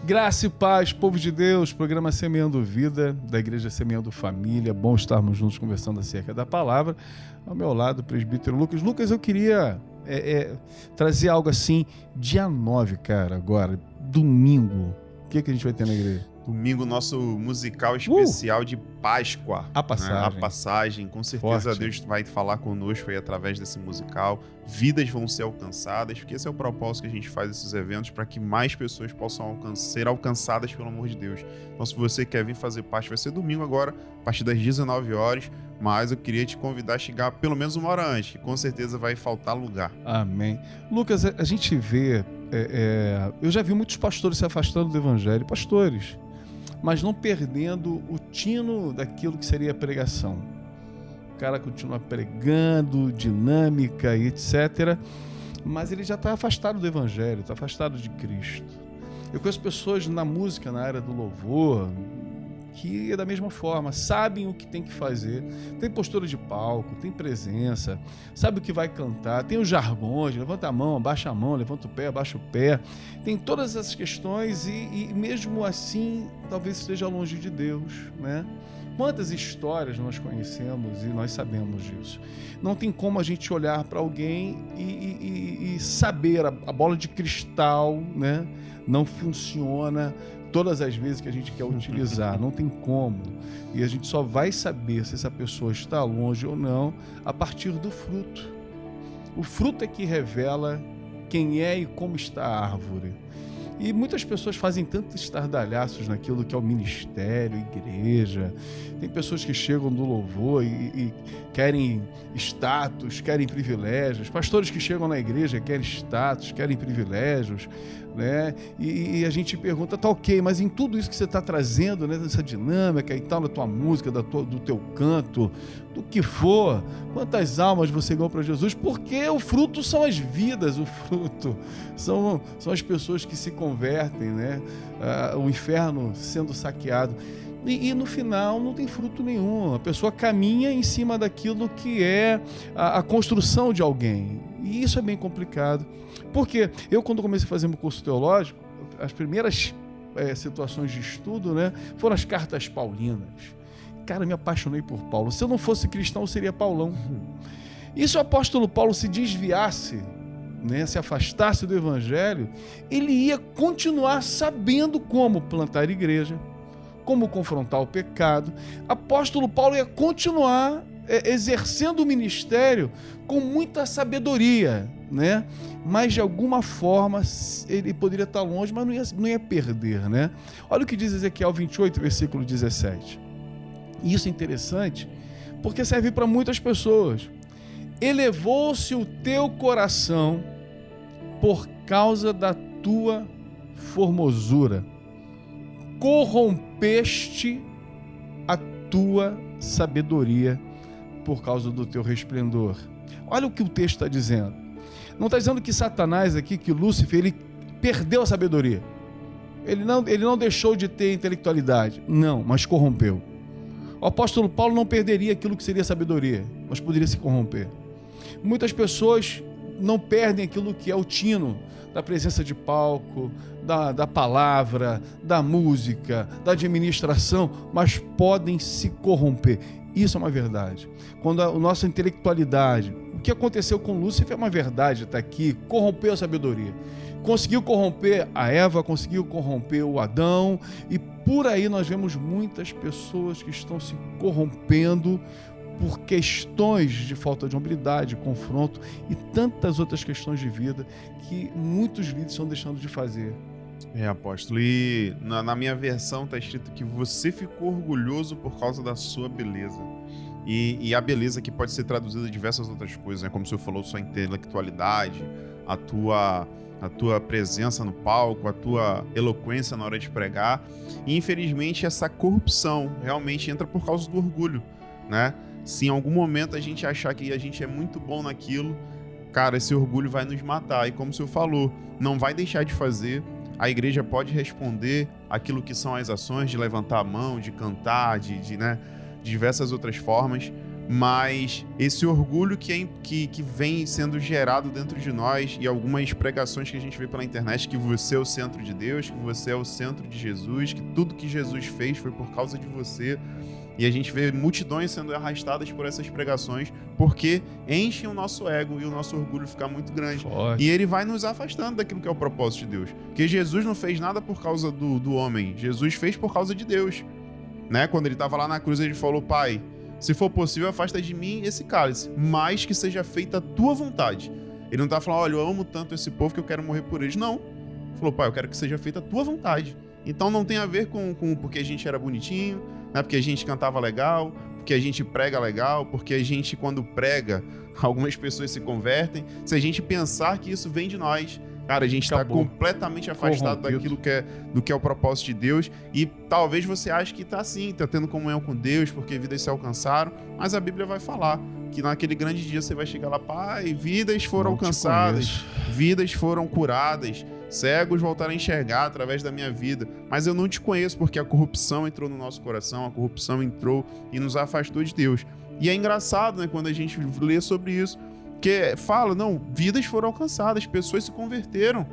Graça e paz, povo de Deus, programa Semeando Vida, da Igreja Semeando Família. Bom estarmos juntos conversando acerca da palavra. Ao meu lado, o presbítero Lucas. Lucas, eu queria trazer algo assim, dia 9, cara, agora, domingo. O que a gente vai ter na igreja? Domingo, nosso musical especial de Páscoa. A Passagem. Né? A Passagem. Com certeza Forte. Deus vai falar conosco aí através desse musical. Vidas vão ser alcançadas, porque esse é o propósito que a gente faz esses eventos, para que mais pessoas possam ser alcançadas pelo amor de Deus. Então, se você quer vir fazer parte, vai ser domingo agora, a partir das 19 horas. Mas eu queria te convidar a chegar pelo menos uma hora antes, que com certeza vai faltar lugar. Amém. Lucas, a gente vê... eu já vi muitos pastores se afastando do evangelho, pastores, mas não perdendo o tino daquilo que seria a pregação. O cara continua pregando, dinâmica e etc., mas ele já está afastado do evangelho, está afastado de Cristo. Eu conheço pessoas na música, na área do louvor, que é da mesma forma, sabem o que tem que fazer, tem postura de palco, tem presença, sabe o que vai cantar, tem os jargões, levanta a mão, abaixa a mão, levanta o pé, abaixa o pé, tem todas essas questões e mesmo assim talvez esteja longe de Deus, né? Quantas histórias nós conhecemos e nós sabemos disso. Não tem como a gente olhar para alguém e saber, a bola de cristal, né? Não funciona todas as vezes que a gente quer utilizar, não tem como. E a gente só vai saber se essa pessoa está longe ou não a partir do fruto. O fruto é que revela quem é e como está a árvore. E muitas pessoas fazem tantos estardalhaços naquilo que é o ministério, igreja. Tem pessoas que chegam do louvor e querem status, querem privilégios. Pastores que chegam na igreja querem status, querem privilégios, né? E a gente pergunta, tá ok, mas em tudo isso que você está trazendo, né, dessa dinâmica e tal, da tua música, do teu canto, do que for, quantas almas você ganhou para Jesus? Porque o fruto são as vidas, o fruto são as pessoas que se convertem, né? O inferno sendo saqueado. E no final não tem fruto nenhum. A pessoa caminha em cima daquilo que é a construção de alguém. E isso é bem complicado. Porque eu, quando comecei a fazer meu curso teológico, as primeiras situações de estudo, né, foram as cartas paulinas. Cara, me apaixonei por Paulo. Se eu não fosse cristão, eu seria Paulão. E se o apóstolo Paulo se desviasse, né, se afastasse do evangelho, ele ia continuar sabendo como plantar igreja, como confrontar o pecado. Apóstolo Paulo ia continuar exercendo o ministério com muita sabedoria, né? Mas de alguma forma ele poderia estar longe, mas não ia perder, né? Olha o que diz Ezequiel 28, versículo 17. E isso é interessante porque serve para muitas pessoas. Elevou-se o teu coração por causa da tua formosura, corrompeste a tua sabedoria por causa do teu resplendor. Olha o que o texto está dizendo. Não está dizendo que Satanás aqui, que Lúcifer, ele perdeu a sabedoria. Ele não deixou de ter intelectualidade. Não, mas corrompeu. O apóstolo Paulo não perderia aquilo que seria sabedoria, mas poderia se corromper. Muitas pessoas não perdem aquilo que é o tino da presença de palco, da palavra, da música, da administração, mas podem se corromper. Isso é uma verdade. Quando a nossa intelectualidade, o que aconteceu com Lúcifer é uma verdade, está aqui, corrompeu a sabedoria. Conseguiu corromper a Eva, conseguiu corromper o Adão, e por aí nós vemos muitas pessoas que estão se corrompendo por questões de falta de hombridade, confronto e tantas outras questões de vida que muitos líderes estão deixando de fazer. Apóstolo, e na minha versão está escrito que você ficou orgulhoso por causa da sua beleza. E a beleza que pode ser traduzida em diversas outras coisas, né? Como o senhor falou, sua intelectualidade, a tua presença no palco, a tua eloquência na hora de pregar. E infelizmente essa corrupção realmente entra por causa do orgulho, né? Se em algum momento a gente achar que a gente é muito bom naquilo, cara, esse orgulho vai nos matar. E como o senhor falou, não vai deixar de fazer. A igreja pode responder aquilo que são as ações de levantar a mão, de cantar, de diversas outras formas, mas esse orgulho que vem sendo gerado dentro de nós e algumas pregações que a gente vê pela internet, que você é o centro de Deus, que você é o centro de Jesus, que tudo que Jesus fez foi por causa de você. E a gente vê multidões sendo arrastadas por essas pregações porque enchem o nosso ego e o nosso orgulho fica muito grande. Forte. E ele vai nos afastando daquilo que é o propósito de Deus. Porque Jesus não fez nada por causa do homem, Jesus fez por causa de Deus. Né? Quando ele estava lá na cruz, ele falou: Pai, se for possível, afasta de mim esse cálice, mas que seja feita a tua vontade. Ele não está falando: olha, eu amo tanto esse povo que eu quero morrer por eles. Não. Ele falou: Pai, eu quero que seja feita a tua vontade. Então não tem a ver com porque a gente era bonitinho, né? Porque a gente cantava legal, porque a gente prega legal, porque a gente, quando prega, algumas pessoas se convertem. Se a gente pensar que isso vem de nós, cara, a gente está completamente afastado daquilo do que é o propósito de Deus. E talvez você ache que está assim, está tendo comunhão com Deus, porque vidas se alcançaram. Mas a Bíblia vai falar que naquele grande dia você vai chegar lá: Pai, vidas foram alcançadas, vidas foram curadas, cegos voltaram a enxergar através da minha vida. Mas eu não te conheço, porque a corrupção entrou no nosso coração, a corrupção entrou e nos afastou de Deus. E é engraçado, né, quando a gente lê sobre isso, que fala: não, vidas foram alcançadas, pessoas se converteram,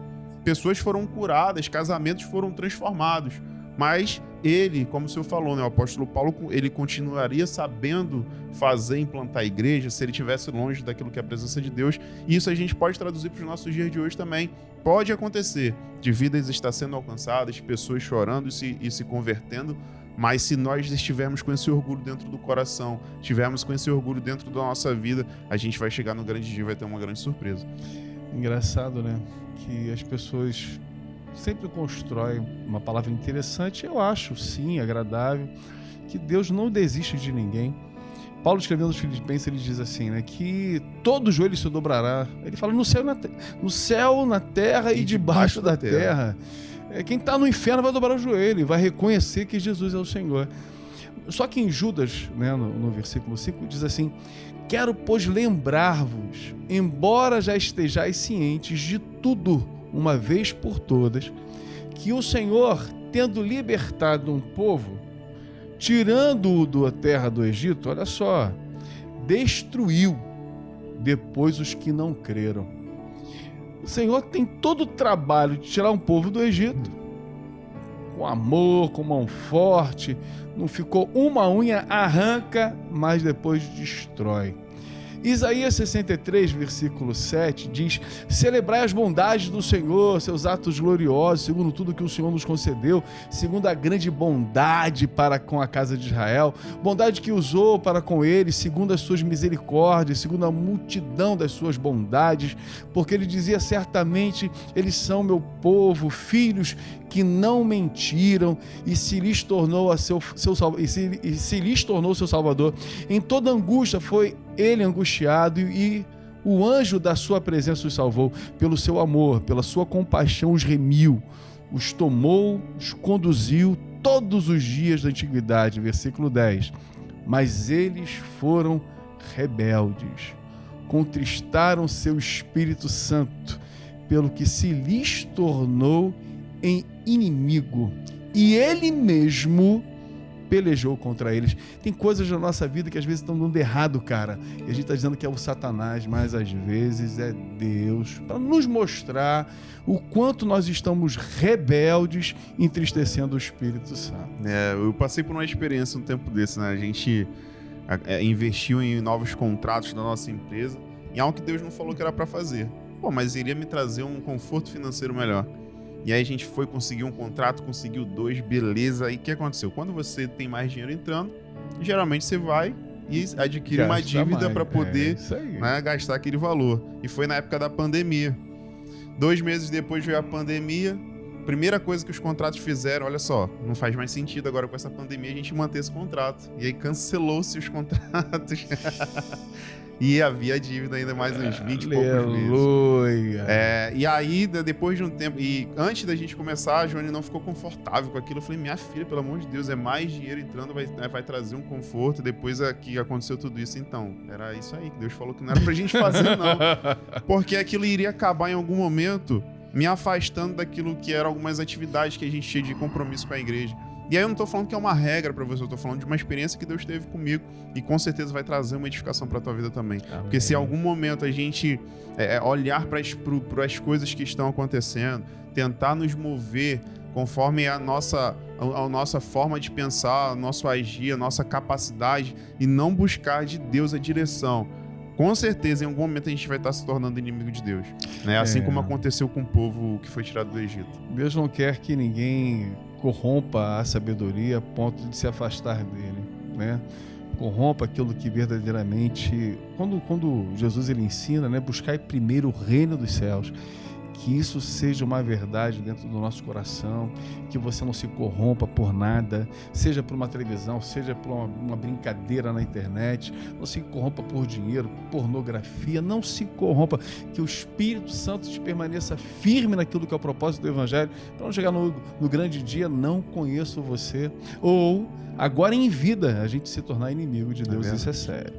pessoas foram curadas, casamentos foram transformados. Mas ele, como o senhor falou, né, o apóstolo Paulo, ele continuaria sabendo fazer, implantar a igreja, se ele estivesse longe daquilo que é a presença de Deus. E isso a gente pode traduzir para os nossos dias de hoje também. Pode acontecer de vidas estar sendo alcançadas, pessoas chorando e se convertendo, mas se nós estivermos com esse orgulho dentro do coração, estivermos com esse orgulho dentro da nossa vida, a gente vai chegar no grande dia e vai ter uma grande surpresa. Engraçado, né? Que as pessoas sempre constroem uma palavra interessante, eu acho, sim, agradável, que Deus não desiste de ninguém. Paulo, escrevendo aos Filipenses, ele diz assim, né? Que todo joelho se dobrará. Ele fala no céu, na terra e debaixo da terra. Quem está no inferno vai dobrar o joelho, vai reconhecer que Jesus é o Senhor. Só que em Judas, né, no versículo 5, diz assim: quero, pois, lembrar-vos, embora já estejais cientes de tudo, uma vez por todas, que o Senhor, tendo libertado um povo, tirando-o da terra do Egito, olha só, destruiu depois os que não creram. O Senhor tem todo o trabalho de tirar um povo do Egito, com amor, com mão forte, não ficou uma unha, arranca, mas depois destrói. Isaías 63, versículo 7, diz: celebrai as bondades do Senhor, seus atos gloriosos, segundo tudo que o Senhor nos concedeu, segundo a grande bondade para com a casa de Israel, bondade que usou para com eles, segundo as suas misericórdias, segundo a multidão das suas bondades, porque ele dizia: certamente eles são meu povo, filhos que não mentiram, e se lhes tornou seu Salvador. Em toda angústia foi ele angustiado, e o anjo da sua presença os salvou. Pelo seu amor, pela sua compaixão os remiu, os tomou, os conduziu todos os dias da antiguidade. Versículo 10. Mas eles foram rebeldes, contristaram seu Espírito Santo, pelo que se lhes tornou em inimigo, e ele mesmo pelejou contra eles. Tem coisas na nossa vida que às vezes estão dando errado, cara, e a gente está dizendo que é o Satanás, mas às vezes é Deus, para nos mostrar o quanto nós estamos rebeldes, entristecendo o Espírito Santo. Eu passei por uma experiência um tempo desse, né? A gente investiu em novos contratos da nossa empresa, em algo que Deus não falou que era para fazer. Mas iria me trazer um conforto financeiro melhor. E aí a gente foi conseguir um contrato, conseguiu 2, beleza. E o que aconteceu? Quando você tem mais dinheiro entrando, geralmente você vai e adquire uma dívida para poder gastar aquele valor. E foi na época da pandemia. 2 meses depois veio a pandemia. Primeira coisa que os contratos fizeram: olha só, não faz mais sentido agora com essa pandemia a gente manter esse contrato. E aí cancelou-se os contratos. E havia dívida ainda mais uns 20 e poucos meses. E aí, depois de um tempo, e antes da gente começar, a Joane não ficou confortável com aquilo. Eu falei: minha filha, pelo amor de Deus, é mais dinheiro entrando, vai trazer um conforto. Depois que aconteceu tudo isso, então, era isso aí que Deus falou que não era pra gente fazer, não. Porque aquilo iria acabar em algum momento me afastando daquilo que eram algumas atividades que a gente tinha de compromisso com a igreja. E aí eu não tô falando que é uma regra para você, eu tô falando de uma experiência que Deus teve comigo e com certeza vai trazer uma edificação para tua vida também. Amém. Porque se em algum momento a gente olhar para as coisas que estão acontecendo, tentar nos mover conforme a nossa forma de pensar, o nosso agir, a nossa capacidade, e não buscar de Deus a direção, com certeza em algum momento a gente vai estar se tornando inimigo de Deus, né? Assim como aconteceu com o povo que foi tirado do Egito. Deus não quer que ninguém corrompa a sabedoria a ponto de se afastar dele, né? Corrompa aquilo que verdadeiramente... Quando Jesus ele ensina, né? Buscar primeiro o reino dos céus, que isso seja uma verdade dentro do nosso coração, que você não se corrompa por nada, seja por uma televisão, seja por uma brincadeira na internet, não se corrompa por dinheiro, pornografia, não se corrompa, que o Espírito Santo te permaneça firme naquilo que é o propósito do Evangelho, para não chegar no grande dia, não conheço você, ou agora em vida a gente se tornar inimigo de Deus, isso é sério.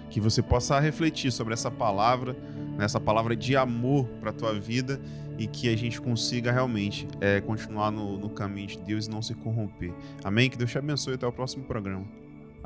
Que você possa refletir sobre essa palavra, nessa palavra de amor para a tua vida, e que a gente consiga realmente continuar no caminho de Deus e não se corromper. Amém? Que Deus te abençoe, até o próximo programa.